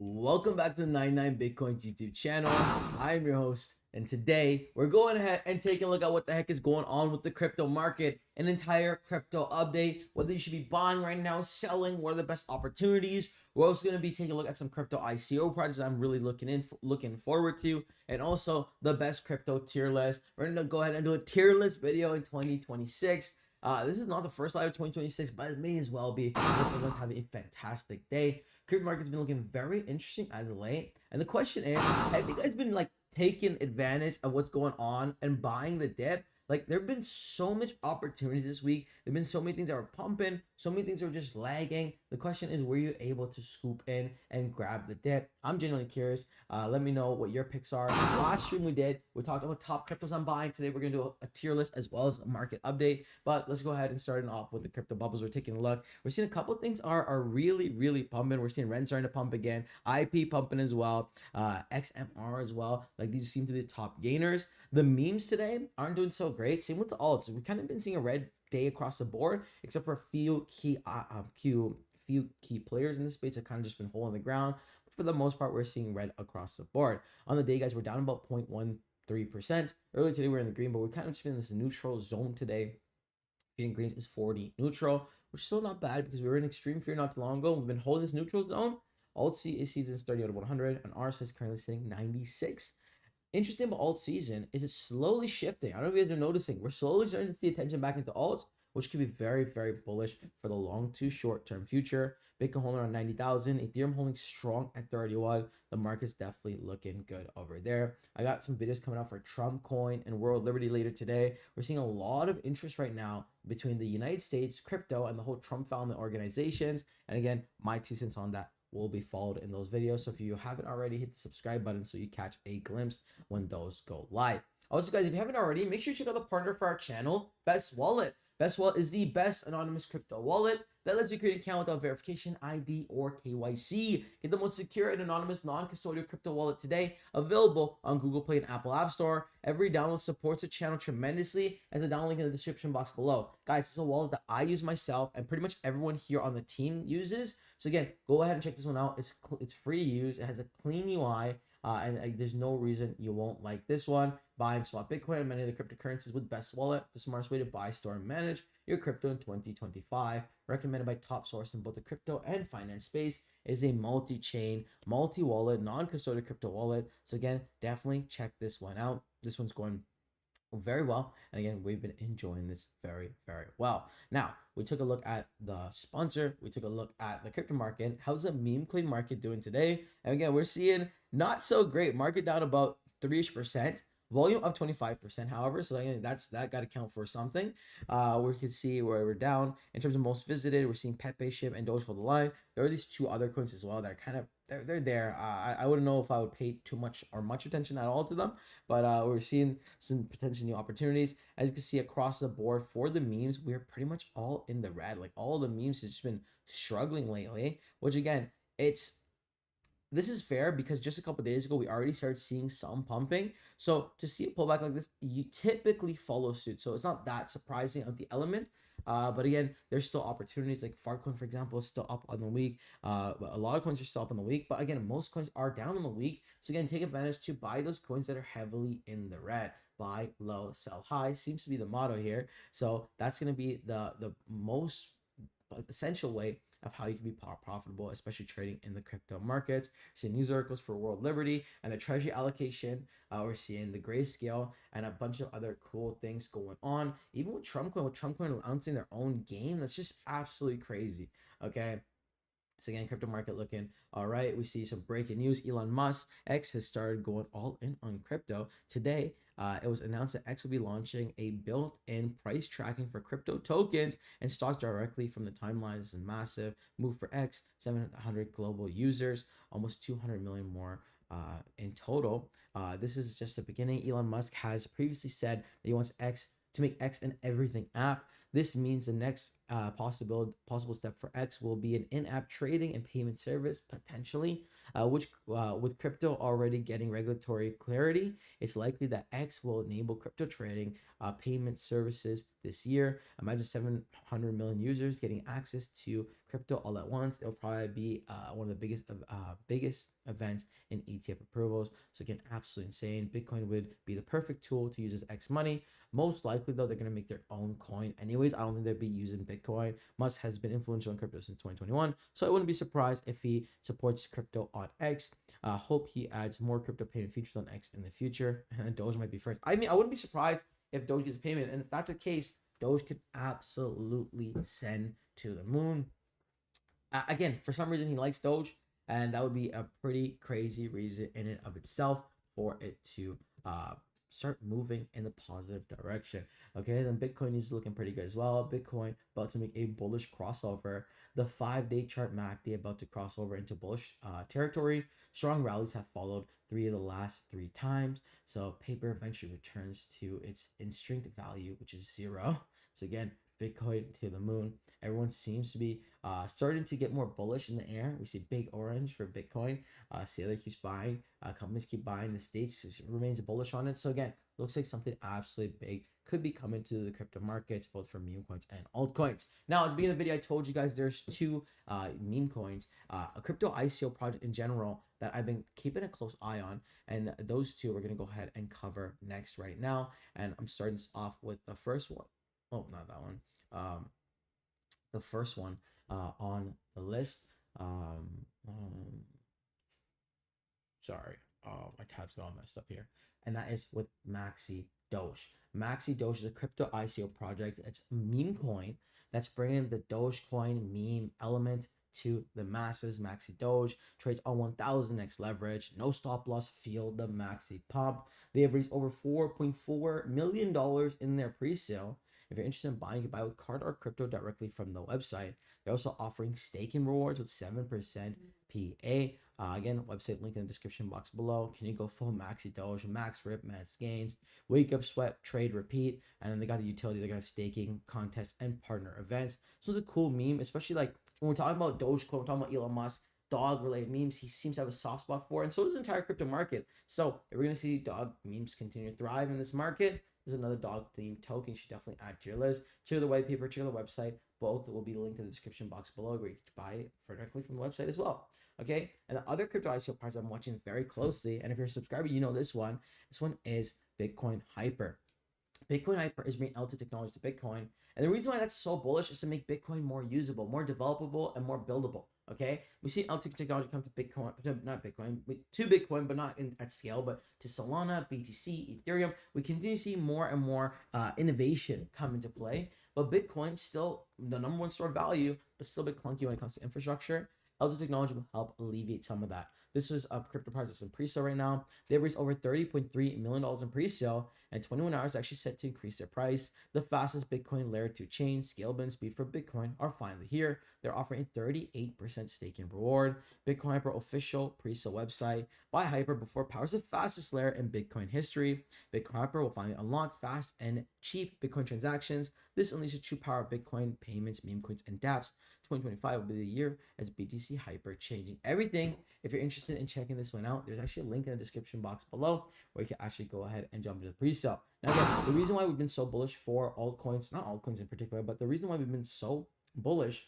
Welcome back to the 99 Bitcoin YouTube channel. I'm your host, and today we're going ahead and taking a look at what the heck is going on with the crypto market, an entire crypto update, whether you should be buying right now, selling, what are the best opportunities. We're also going to be taking a look at some crypto ICO projects I'm really looking forward to, and also the best crypto tier list. We're going to go ahead and do a tier list video in 2026. This is not the first live of 2026, but it may as well be. We're going to have a fantastic day. Crypto market's been looking very interesting as of late. And the question is, have you guys been like taking advantage of what's going on and buying the dip? Like, there have been so much opportunities this week. There have been so many things that were pumping, so many things that were just lagging. The question is, were you able to scoop in and grab the dip? I'm genuinely curious. Let me know what your picks are. Last stream we talked about top cryptos I'm buying. Today we're gonna do a tier list as well as a market update. But let's go ahead and start off with the crypto bubbles. We're taking a look. We're seeing a couple of things are really pumping. We're seeing Ren starting to pump again, IP pumping as well, XMR as well. Like, these seem to be the top gainers. The memes today aren't doing so great. Same with the alts. We've kind of been seeing a red day across the board, except for a few key players in the space that kind of just been holding the ground. But for the most part, we're seeing red across the board. On the day, guys, we're down about 0.13%. Earlier today, we were in the green, but we're kind of just in this neutral zone today. Fear and greens is 40 neutral, which is still not bad because we were in extreme fear not too long ago. We've been holding this neutral zone. Alt season is 30 out of 100, and ours is currently sitting 96. Interesting about alt season is it's slowly shifting. I don't know if you guys are noticing. We're slowly starting to see attention back into alts, which could be very bullish for the long to short term future. Bitcoin holding around 90,000, Ethereum holding strong at 31. The market's definitely looking good over there. I got some videos coming out for Trump coin and World Liberty later today. We're seeing a lot of interest right now between the United States, crypto, and the whole Trump family organizations. And again, my 2 cents on that will be followed in those videos. So if you haven't already, hit the subscribe button so you catch a glimpse when those go live. Also, guys, if you haven't already, make sure you check out the partner for our channel, Best Wallet. Best Wallet is the best anonymous crypto wallet that lets you create an account without verification, ID, or KYC. Get the most secure and anonymous non-custodial crypto wallet today, available on Google Play and Apple App Store. Every download supports the channel tremendously, as a download link in the description box below. Guys, this is a wallet that I use myself and pretty much everyone here on the team uses. So again, go ahead and check this one out. It's free to use. It has a clean UI. And there's no reason you won't like this one. Buy and swap Bitcoin and many of the cryptocurrencies with Best Wallet, the smartest way to buy, store, and manage your crypto in 2025. Recommended by top source in both the crypto and finance space. It is a multi-chain, multi-wallet, non-custodial crypto wallet. So again, definitely check this one out. This one's going very well, and again, we've been enjoying this very well. Now, we took a look at the sponsor, we took a look at the crypto market. How's the meme coin market doing today? And again, we're seeing not so great. Market down about 3%, volume up 25%. However, so again, that got to count for something. We can see where we're down in terms of most visited. We're seeing pepe, shib, and doge hold the line. There are these 2 other coins as well that are kind of they're there. I wouldn't know if I would pay too much or much attention at all to them, but we're seeing some potential new opportunities. As you can see across the board for the memes, we're pretty much all in the red. Like, all the memes has just been struggling lately, which again, this is fair because just a couple days ago, we already started seeing some pumping. So to see a pullback like this, you typically follow suit. So it's not that surprising of the element. But again, there's still opportunities like Farcoin, for example, is still up on the week. A lot of coins are still up on the week. But again, most coins are down on the week. So again, take advantage to buy those coins that are heavily in the red. Buy low, sell high seems to be the motto here. So that's going to be the most essential way of how you can be profitable, especially trading in the crypto markets. We're seeing news articles for World Liberty and the treasury allocation. We're seeing the grayscale and a bunch of other cool things going on. Even with Trump coin announcing their own game, that's just absolutely crazy. Okay. So again, crypto market looking all right. We see some breaking news. Elon Musk, X, has started going all in on crypto. Today, it was announced that X will be launching a built-in price tracking for crypto tokens and stocks directly from the timeline. This is a massive move for X. 700 global users, almost 200 million more in total. This is just the beginning. Elon Musk has previously said that he wants X to make X an everything app. This means the next possible step for X will be an in-app trading and payment service potentially, which with crypto already getting regulatory clarity, it's likely that X will enable crypto trading payment services this year. Imagine 700 million users getting access to crypto all at once. It'll probably be one of the biggest events in ETF approvals. So again, absolutely insane. Bitcoin would be the perfect tool to use as X money. Most likely though, they're going to make their own coin anyways. I don't think they'd be using Bitcoin. Musk has been influential in crypto since 2021, so I wouldn't be surprised if he supports crypto on X. Hope he adds more crypto payment features on X in the future, and Doge might be first. I mean, I wouldn't be surprised if Doge gets payment, and if that's the case, Doge could absolutely send to the moon. Again, for some reason he likes Doge, and that would be a pretty crazy reason in and of itself for it to start moving in the positive direction. Okay, then Bitcoin is looking pretty good as well. Bitcoin about to make a bullish crossover. The 5-day chart MACD about to cross over into bullish territory. Strong rallies have followed 3 of the last 3 times. So paper eventually returns to its instinct value, which is 0. So again, Bitcoin to the moon. Everyone seems to be starting to get more bullish in the air. We see big orange for Bitcoin. Sailor keeps buying. Companies keep buying. The States remains bullish on it. So again, looks like something absolutely big could be coming to the crypto markets, both for meme coins and altcoins. Now, at the beginning of the video, I told you guys there's 2 meme coins, a crypto ICO project in general that I've been keeping a close eye on, and those 2 we're going to go ahead and cover next right now. And I'm starting this off with the first one. Oh, not that one. The first one on the list. Sorry, my tabs got all messed up here, and that is with Maxi Doge. Maxi Doge is a crypto ICO project. It's a meme coin that's bringing the Dogecoin meme element to the masses. Maxi Doge trades on 1000x leverage, no stop loss. Feel the Maxi pump. They have raised over $4.4 million in their pre-sale. If you're interested in buying, you can buy with card or crypto directly from the website. They're also offering staking rewards with 7% PA. Again, website link in the description box below. Can you go full Maxi Doge, max rip, max gains, wake up, sweat, trade, repeat, and then they got the utility. They got staking, contest, and partner events. So it's a cool meme, especially like when we're talking about Dogecoin, we're talking about Elon Musk. Dog related memes he seems to have a soft spot for, and so does the entire crypto market. So if we're gonna see dog memes continue to thrive in this market, there's another dog themed token you should definitely add to your list. Check the white paper, check the website. Both will be linked in the description box below where you can buy it directly from the website as well. Okay, and the other crypto ICO parts I'm watching very closely, and if you're a subscriber, you know this one. This one is Bitcoin Hyper. Bitcoin Hyper is bringing LT technology to Bitcoin. And the reason why that's so bullish is to make Bitcoin more usable, more developable, and more buildable. Okay, we see LT technology come to Bitcoin, not Bitcoin, to Bitcoin, but not at scale, but to Solana, BTC, Ethereum. We continue to see more and more innovation come into play. But Bitcoin still the #1 store of value, but still a bit clunky when it comes to infrastructure. LT technology will help alleviate some of that. This is a crypto price that's in pre-sale right now. They've raised over $30.3 million in pre-sale, and 21 hours actually set to increase their price. The fastest Bitcoin layer 2 chain, scalability and speed for Bitcoin are finally here. They're offering a 38% staking reward. Bitcoin Hyper official pre-sale website. Buy Hyper before powers the fastest layer in Bitcoin history. Bitcoin Hyper will finally unlock fast and cheap Bitcoin transactions. This unleashes the true power of Bitcoin payments, meme coins, and dApps. 2025 will be the year as BTC Hyper changing everything. If you're interested in checking this one out, there's actually a link in the description box below where you can actually go ahead and jump into the pre-sale. Now again, the reason why we've been so bullish for altcoins, not altcoins in particular, but the reason why we've been so bullish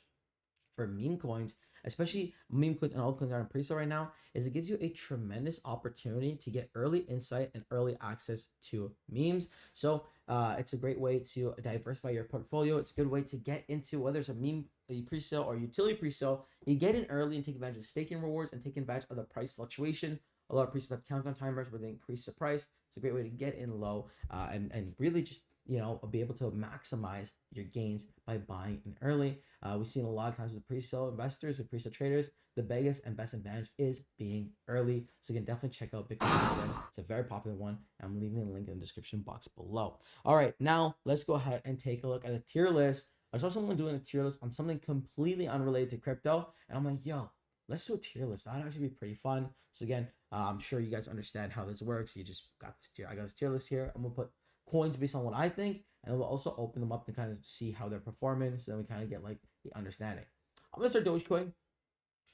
for meme coins, especially meme coins and altcoins that are in pre-sale right now, is it gives you a tremendous opportunity to get early insight and early access to memes. So it's a great way to diversify your portfolio. It's a good way to get into whether it's a meme pre-sale or utility pre-sale. You get in early and take advantage of staking rewards and take advantage of the price fluctuation. A lot of pre-sales have countdown timers where they increase the price. It's a great way to get in low and really just be able to maximize your gains by buying in early. We've seen a lot of times with pre-sale investors and pre-sale traders, the biggest and best advantage is being early. So you can definitely check out Bitcoin. It's a very popular one. I'm leaving a link in the description box below. All right, now let's go ahead and take a look at the tier list. I saw someone doing a tier list on something completely unrelated to crypto, and I'm like, yo, let's do a tier list. That'd actually be pretty fun. So again, I'm sure you guys understand how this works. You just got this tier. I got this tier list here. I'm gonna put coins based on what I think. and we'll also open them up and kind of see how they're performing, so then we kind of get like the understanding. I'm gonna start Dogecoin.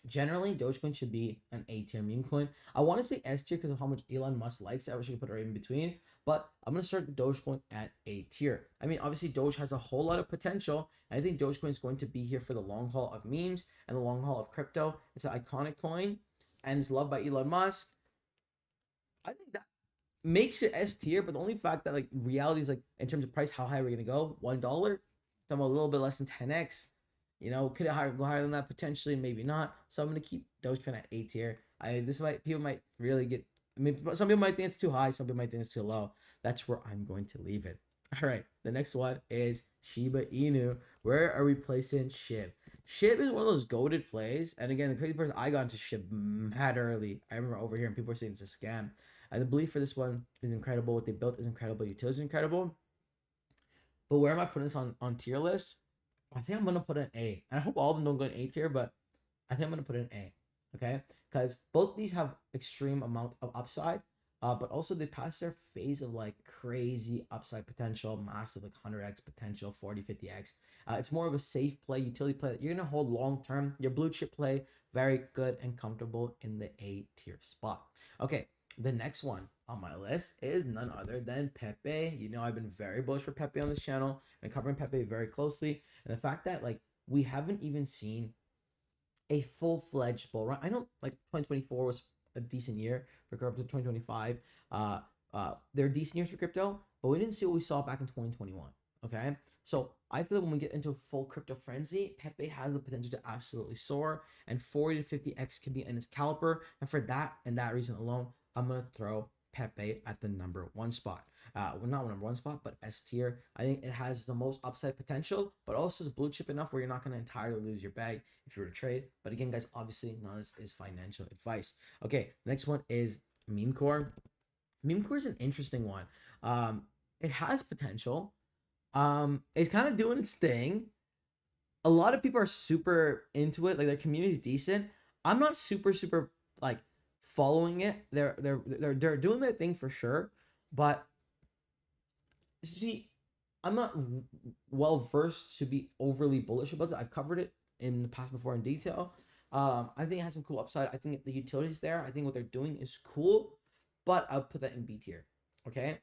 Generally, Dogecoin should be an A tier meme coin. I want to say S tier because of how much Elon Musk likes it. I wish I could put it right in between, but I'm gonna start Dogecoin at A tier. I mean, obviously, Doge has a whole lot of potential. I think Dogecoin is going to be here for the long haul of memes and the long haul of crypto. It's an iconic coin and it's loved by Elon Musk. I think that makes it S tier, but the only fact that like reality is like in terms of price, how high are we gonna go? $1? I'm a little bit less than 10x. You know, could it go higher than that potentially? Maybe not. So I'm gonna keep Dogecoin at A tier. People might really get. I mean, some people might think it's too high. Some people might think it's too low. That's where I'm going to leave it. All right. The next one is Shiba Inu. Where are we placing Shib? Shib is one of those goated plays. And again, the crazy part is I got into Shib mad early. I remember over here and people were saying it's a scam. And the belief for this one is incredible. What they built is incredible. Utility is incredible. But where am I putting this on tier list? I think I'm gonna put an A. And I hope all of them don't go in A tier, but I think I'm gonna put an A. Okay, because both these have extreme amount of upside, but also they pass their phase of like crazy upside potential, massive like 100x potential, 40, 50x. It's more of a safe play, utility play that you're gonna hold long term. Your blue chip play, very good and comfortable in the A tier spot. Okay, the next one on my list is none other than Pepe. You know, I've been very bullish for Pepe on this channel and covering Pepe very closely. And the fact that like we haven't even seen a full-fledged bull run. I know like 2024 was a decent year for crypto. 2025, they're decent years for crypto, but we didn't see what we saw back in 2021. Okay, so I feel that when we get into a full crypto frenzy, Pepe has the potential to absolutely soar, and 40 to 50x can be in its caliber. And for that and that reason alone, I'm gonna throw Pepe at the number one spot. Well, not number one spot, but S tier. I think it has the most upside potential, but also is blue chip enough where you're not going to entirely lose your bag if you were to trade. But again, guys, obviously none of this is financial advice. Okay, next one is Meme Core. Meme Core is an interesting one. It has potential. It's kind of doing its thing. A lot of people are super into it. Like their community is decent. I'm not super like following it. They're doing their thing for sure, but see, I'm not well versed to be overly bullish about it. I've covered it in the past before in detail. I think it has some cool upside. I think the utility's there. I think what they're doing is cool, but I'll put that in B tier. Okay.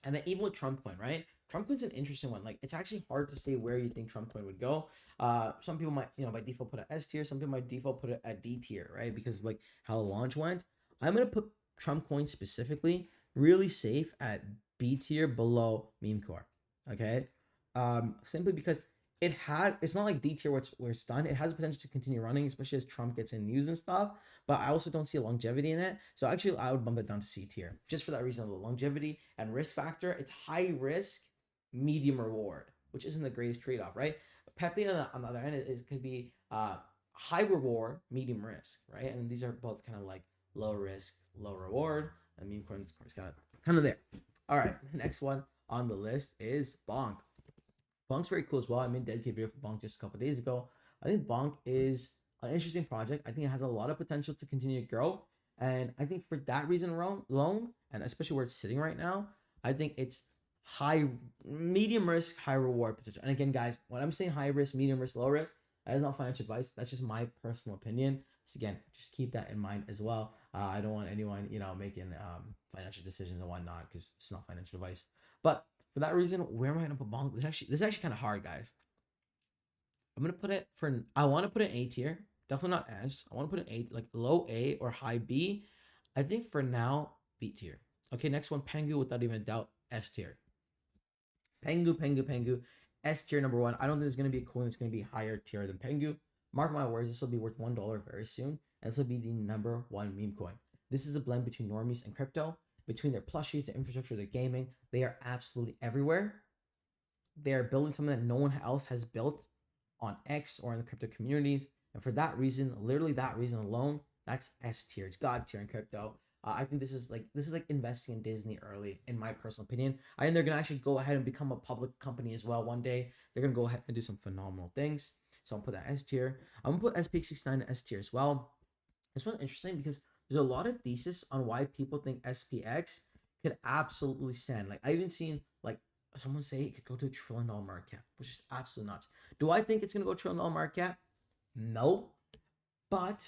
And then even with Trump coin, right? Trump coin's an interesting one. Like it's actually hard to say where you think Trump coin would go. Some people might, by default put it S tier. Some people might default put it at D tier, right? Because of, like how the launch went. I'm gonna put Trump coin specifically really safe at B tier below meme core. Okay. Simply because it's not like D tier where it's done. It has the potential to continue running, especially as Trump gets in news and stuff. But I also don't see a longevity in it. So actually, I would bump it down to C tier just for that reason of the longevity and risk factor. It's high risk, medium reward, which isn't the greatest trade off, right? Pepe on the other end could be high reward, medium risk, right? And these are both kind of like low risk, low reward. And meme coin is kind of there. All right, the next one on the list is Bonk. Bonk's very cool as well. I made a dedicated video for Bonk just a couple days ago. I think Bonk is an interesting project. I think it has a lot of potential to continue to grow. And I think for that reason alone, and especially where it's sitting right now, I think it's medium risk, high reward potential. And again, guys, when I'm saying high risk, medium risk, low risk, that is not financial advice. That's just my personal opinion. So again, just keep that in mind as well. I don't want anyone, making financial decisions and whatnot because it's not financial advice. But for that reason, where am I gonna put Bonk? This is actually kind of hard, guys. I'm gonna put it I want to put an A tier, definitely not S. I want to put an A, like low A or high B. I think for now, B tier. Okay, next one, Pengu, without even a doubt, S tier. Pengu, S tier number one. I don't think there's gonna be a coin that's gonna be higher tier than Pengu. Mark my words, this will be worth $1 very soon, and this will be the number one meme coin. This is a blend between normies and crypto. Between their plushies, their infrastructure, their gaming, they are absolutely everywhere. They are building something that no one else has built on X or in the crypto communities. And for that reason, literally that reason alone, that's S tier. It's God tier in crypto. I think this is like investing in Disney early, in my personal opinion. I think they're gonna actually go ahead and become a public company as well one day. They're gonna go ahead and do some phenomenal things. So I'll put that S tier. I'm gonna put SPX69 S tier as well. This one's interesting because there's a lot of thesis on why people think SPX could absolutely stand. Like I even seen like someone say it could go to $1 trillion market cap, which is absolutely nuts. Do I think it's gonna go $1 trillion market cap? No, but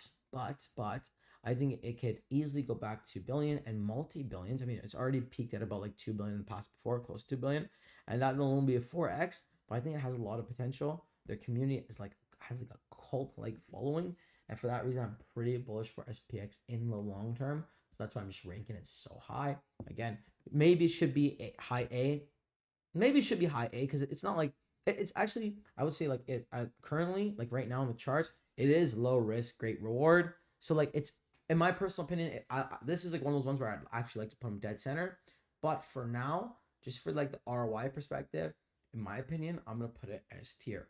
I think it could easily go back to billion and multi-billions. I mean, it's already peaked at about like 2 billion in the past before, close to 2 billion, and that will only be a 4x. But I think it has a lot of potential. Their community is like has like a cult-like following, and for that reason, I'm pretty bullish for SPX in the long term. So that's why I'm just ranking it so high. Again, maybe it should be a high A. Maybe it should be high A because it's not like it's actually, I would say like it currently, like right now in the charts, it is low risk, great reward. So like it's, in my personal opinion, this is like one of those ones where I'd actually like to put them dead center. But for now, just for like the ROI perspective, in my opinion, I'm gonna put it as tier.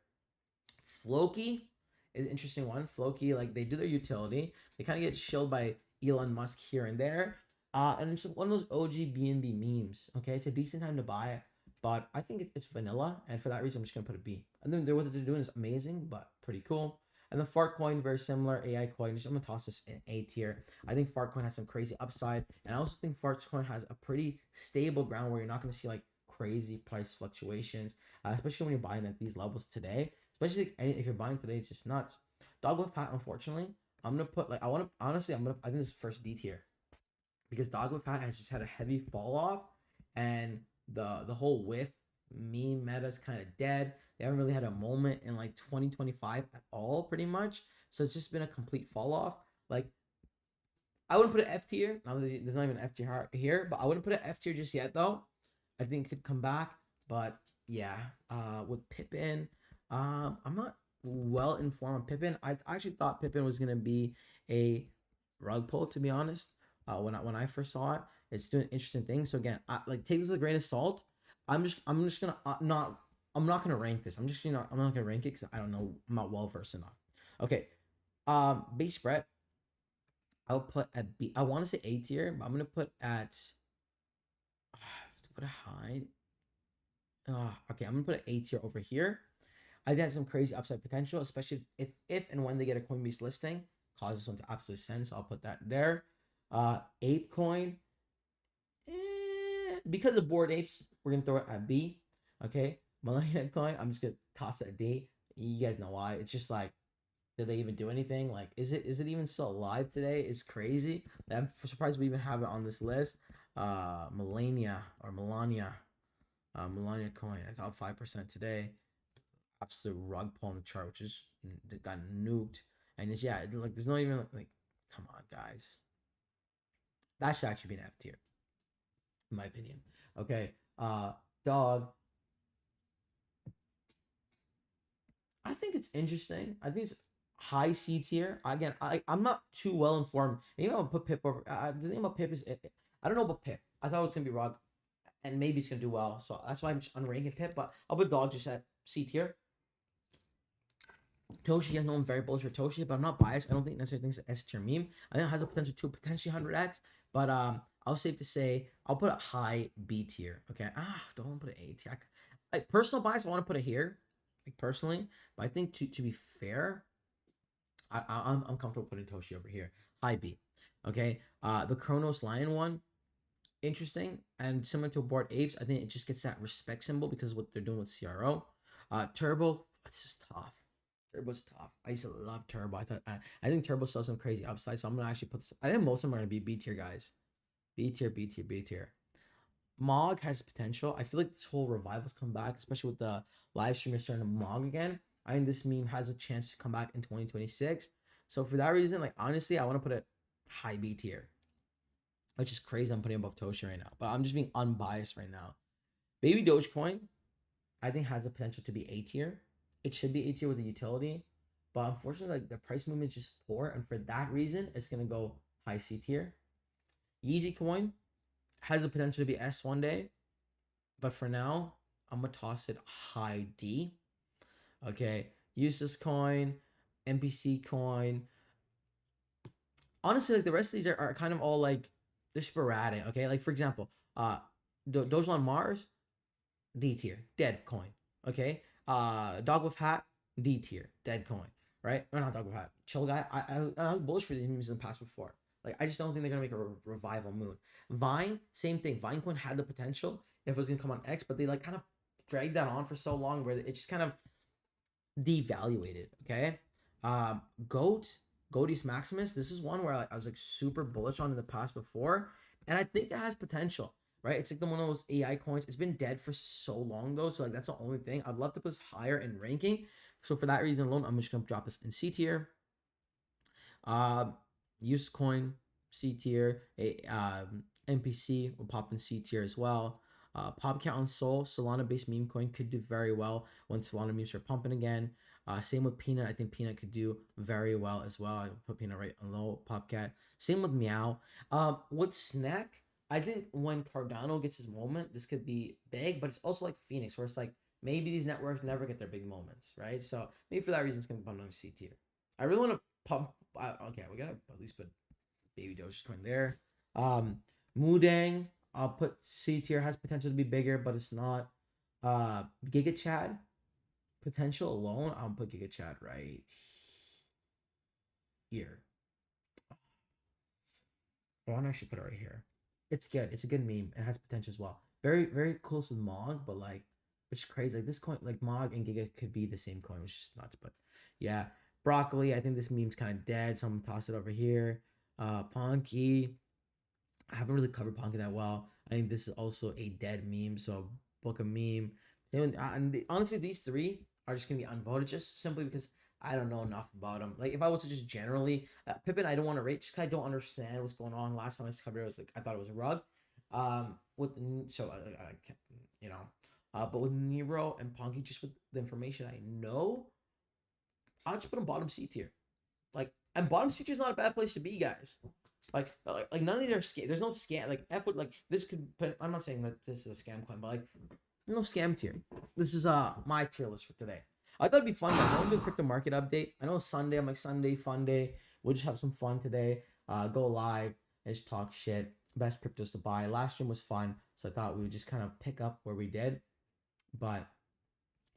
Floki is an interesting one. Floki, like they do their utility. They kind of get shilled by Elon Musk here and there. And it's one of those OG BNB memes. Okay, it's a decent time to buy it, but I think it's vanilla, and for that reason, I'm just gonna put a B. And then what they're doing is amazing, but pretty cool. And the Fart coin, very similar. AI coin, I'm gonna toss this in A tier. I think Fart coin has some crazy upside, and I also think Fart coin has a pretty stable ground where you're not gonna see like crazy price fluctuations, especially when you're buying at these levels today. Especially if you're buying today, it's just nuts. Dog with Pat, unfortunately, I'm gonna put like I want to honestly, I think this is first D tier because Dog with Pat has just had a heavy fall off, and the whole whiff meme meta is kind of dead. They haven't really had a moment in like 2025 at all, pretty much. So it's just been a complete fall off. Like I wouldn't put an F tier. Now there's not even an F tier here, but I wouldn't put an F tier just yet though. I think it could come back, but yeah, with Pippin, I'm not well informed on Pippin. I actually thought Pippin was gonna be a rug pull, to be honest. When I first saw it, it's doing interesting things. So again, like take this with a grain of salt. I'm just gonna I'm not gonna rank this. I'm not gonna rank it because I don't know. I'm not well versed enough. Okay, base spread. I'll put at B. I want to say A tier, but I'm gonna put at put a high. Okay, I'm gonna put an A tier over here. I think that's some crazy upside potential, especially if and when they get a Coinbase listing. Cause this one to absolute sense. I'll put that there. Ape coin. Because of Bored Apes, we're gonna throw it at B. Okay. Millennium coin, I'm just gonna toss it at D. You guys know why. It's just like, did they even do anything? Like, is it even still alive today? It's crazy. I'm surprised we even have it on this list. Melania coin. It's up 5% today. Absolute rug pull on the chart, which is got nuked. And it's like there's not even like, come on guys. That should actually be an F tier, in my opinion. Okay. Dog. I think it's interesting. I think it's high C tier. Again, I'm not too well informed. And even I'll put Pip over. The thing about Pip is I don't know about Pip. I thought it was gonna be rug, and maybe it's gonna do well. So that's why I'm just unranking Pip. But I'll put Dog just at C tier. Toshi, yes, no, I'm very bullish for Toshi, but I'm not biased. I don't think necessarily thinks it's an S tier meme. I think it has a potential to potentially 100x, but I'll safe to say I'll put a high B tier. Okay, don't want to put an A tier. Personal bias, I want to put it here, like personally, but I think to be fair, I'm comfortable putting Toshi over here, high B. Okay, the Kronos Lion one, interesting and similar to Bored Apes. I think it just gets that respect symbol because of what they're doing with CRO. Turbo, it's just tough. Turbo's tough. I used to love Turbo. I think Turbo still has some crazy upside. So I'm gonna actually put. I think most of them are gonna be B tier guys. B tier, B tier, B tier. Mog has potential. I feel like this whole revival's come back, especially with the live streamers starting to Mog again. I think this meme has a chance to come back in 2026. So for that reason, like honestly, I want to put it high B tier, which is crazy. I'm putting above Toshi right now, but I'm just being unbiased right now. Baby Dogecoin, I think has the potential to be A tier. It should be A tier with the utility, but unfortunately, like the price movement is just poor, and for that reason, it's gonna go high C tier. Yeezy coin has the potential to be S one day, but for now, I'm gonna toss it high D. Okay, Useless coin, NPC coin. Honestly, like the rest of these are kind of all like they're sporadic. Okay, like for example, Dogecoin Mars, D tier, dead coin. Okay, Dog with Hat, D tier, dead coin, right? Or not Dog with Hat, chill guy. I was bullish for these memes in the past before. Like, I just don't think they're gonna make a revival moon. Vine, same thing. Vinecoin had the potential if it was gonna come on X, but they like kind of dragged that on for so long where it just kind of devaluated. Okay. Goat, Goaties Maximus. This is one where I was like super bullish on in the past before, and I think it has potential. Right, it's like one of those AI coins. It's been dead for so long though, so like that's the only thing. I'd love to put this higher in ranking. So for that reason alone, I'm just gonna drop this in C tier. Use coin C tier. NPC will pop in C tier as well. Popcat on Sol, Solana based meme coin could do very well when Solana memes are pumping again. Same with Peanut. I think Peanut could do very well as well. I put Peanut right on low. Popcat. Same with Meow. With Snack, I think when Cardano gets his moment, this could be big, but it's also like Phoenix, where it's like maybe these networks never get their big moments, right? So maybe for that reason, it's gonna be pumped on C tier. I really want to pump. Okay, we gotta at least put Baby Dogecoin there. Mudang, I'll put C tier, has potential to be bigger, but it's not. Giga Chad, potential alone, I'll put Giga Chad right here. Why don't I should put it right here? It's good. It's a good meme. It has potential as well. Very, very close with Mog, but like, which is crazy. Like this coin, like Mog and Giga could be the same coin, which is nuts. But yeah, Broccoli. I think this meme's kind of dead, so I'm gonna toss it over here. Ponky. I haven't really covered Ponky that well. I think this is also a dead meme, so book a meme. Honestly, these three are just gonna be unvoted, just simply because I don't know enough about them. Like if I was to just generally Pippin, I don't want to rate just because I don't understand what's going on. Last time I covered it was like I thought it was a rug. With so I can't, you know, but with Nero and Ponky, just with the information I know, I'll just put them bottom C tier. Like, and bottom C tier is not a bad place to be, guys. Like none of these are scam. There's no scam. Like F would like this could. But I'm not saying that this is a scam coin, but like no scam tier. This is my tier list for today. I thought it'd be fun. Guys. I want to do a crypto market update. I know it's Sunday. I'm like Sunday fun day. We'll just have some fun today. Go live and just talk shit. Best cryptos to buy. Last stream was fun, so I thought we would just kind of pick up where we did. But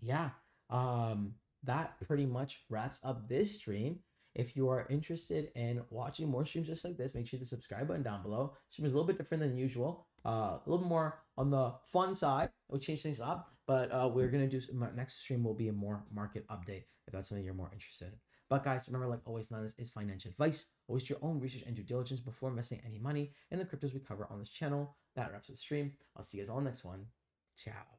yeah, that pretty much wraps up this stream. If you are interested in watching more streams just like this, make sure to subscribe button down below. Stream is a little bit different than usual. A little bit more on the fun side. We'll change things up, but we're gonna do my next stream will be a more market update if that's something you're more interested in. But guys, remember, like always, none of this is financial advice. Always do your own research and due diligence before investing any money in the cryptos we cover on this channel. That wraps up the stream. I'll see you guys on the next one. Ciao.